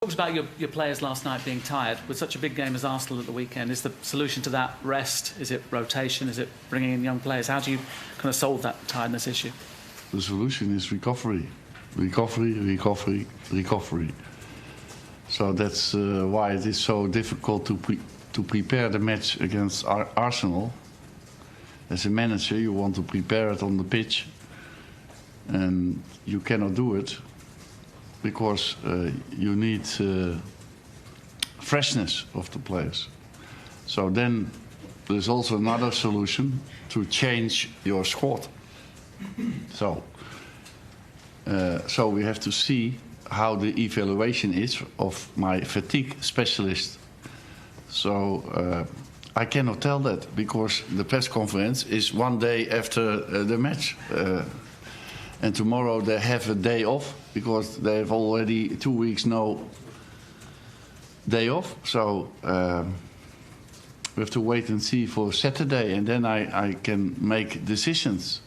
Talked about your players last night being tired. With such a big game as Arsenal at the weekend, is the solution to that rest? Is it rotation? Is it bringing in young players? How do you kind of solve that tiredness issue? The solution is recovery. Recovery, recovery, recovery. So that's why it is so difficult to prepare the match against Arsenal. As a manager, you want to prepare it on the pitch, and you cannot do it because you need freshness of the players. So then there's also another solution to change your squad. So we have to see how the evaluation is of my fatigue specialist. So I cannot tell that because the press conference is one day after the match. And tomorrow they have a day off because they have already 2 weeks no day off. So we have to wait and see for Saturday, and then I can make decisions.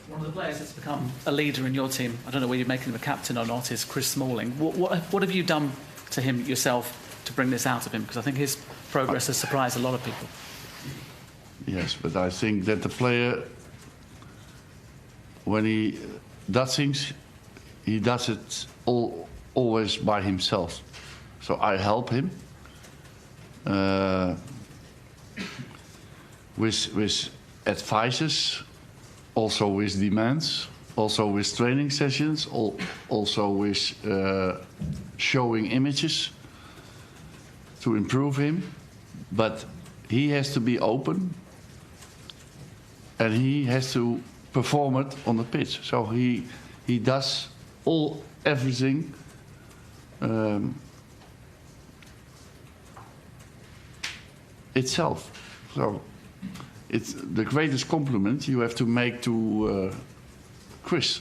One of the players that's become a leader in your team, I don't know whether you're making him a captain or not, is Chris Smalling. What have you done to him yourself to bring this out of him? Because I think his progress has surprised a lot of people. Yes, but I think that the player, when he does things, he does it always by himself. So I help him with advices, also with demands, also with training sessions, also with showing images to improve him. But he has to be open and he has to perform it on the pitch. So he does everything itself. So it's the greatest compliment you have to make to Chris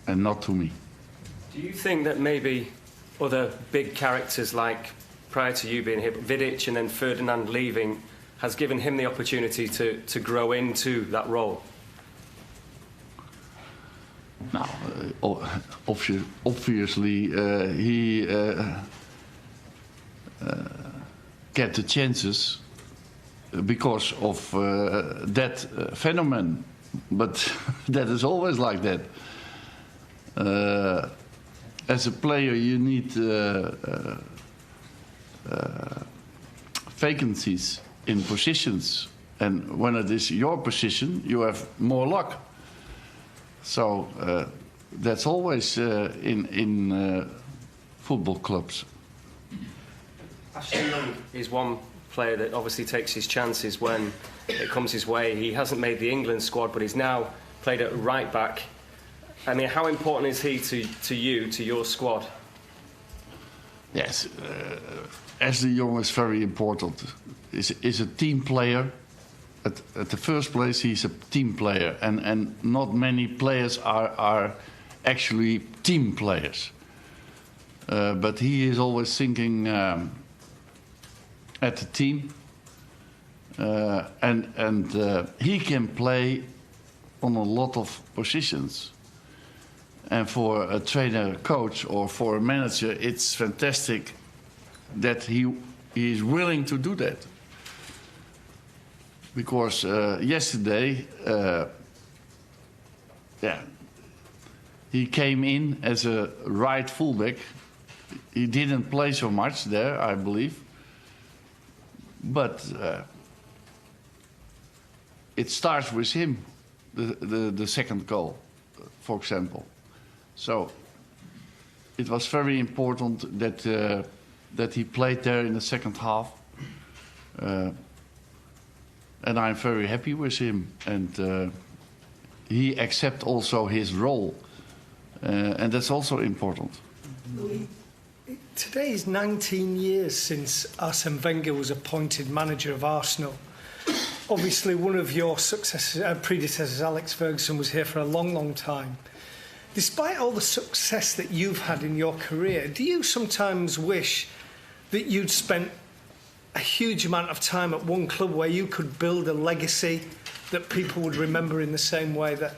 and not to me. Do you think that maybe other big characters, like prior to you being here, Vidic and then Ferdinand leaving, has given him the opportunity to grow into that role? Now, obviously, he get the chances because of that phenomenon. But that is always like that. As a player, you need vacancies in positions. And when it is your position, you have more luck. So that's always in football clubs. Ashley Young is one player that obviously takes his chances when it comes his way. He hasn't made the England squad, but he's now played at right back. I mean, how important is he to you, to your squad? Yes, Ashley Young is very important. Is a team player. At the first place, he's a team player, and not many players are actually team players. But he is always thinking at the team, and he can play on a lot of positions. And for a trainer, coach, or for a manager, it's fantastic that he is willing to do that. Because yesterday, he came in as a right fullback. He didn't play so much there, I believe. But it starts with him, the second goal, for example. So it was very important that he played there in the second half. And I'm very happy with him. And he accepts also his role. And that's also important. Today is 19 years since Arsene Wenger was appointed manager of Arsenal. Obviously, one of your predecessors, Alex Ferguson, was here for a long, long time. Despite all the success that you've had in your career, do you sometimes wish that you'd spent a huge amount of time at one club where you could build a legacy that people would remember in the same way that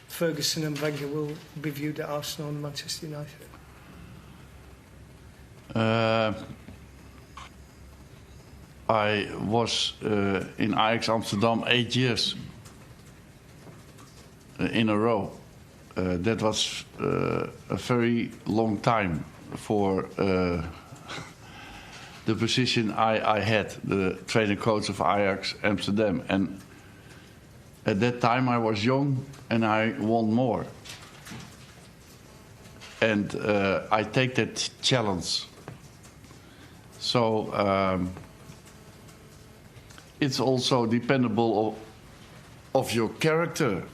Ferguson and Wenger will be viewed at Arsenal and Manchester United? I was in Ajax Amsterdam 8 years in a row. That was a very long time for the position I had, the trainer coach of Ajax Amsterdam. And at that time I was young and I want more. And I take that challenge. So it's also dependable of your character.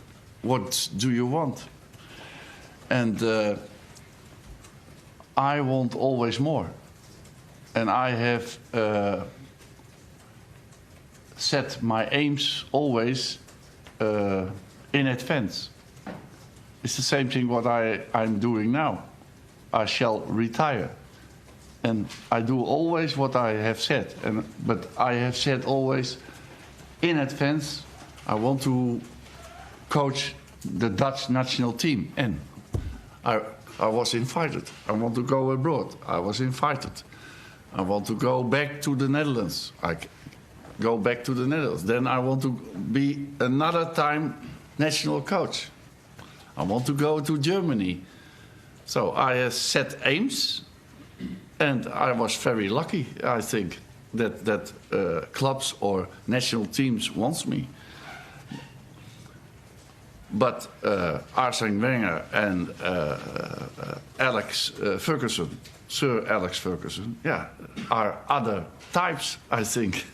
What do you want? And I want always more. And I have set my aims always in advance. It's the same thing what I'm doing now. I shall retire. And I do always what I have said. But I have said always in advance, I want to coach the Dutch national team. And I was invited. I want to go abroad. I was invited. I want to go back to the Netherlands. I go back to the Netherlands. Then I want to be another time national coach. I want to go to Germany. So I have set aims, and I was very lucky, I think, that clubs or national teams wants me. But Arsene Wenger and Alex Ferguson, Sir Alex Ferguson, yeah, are other types, I think.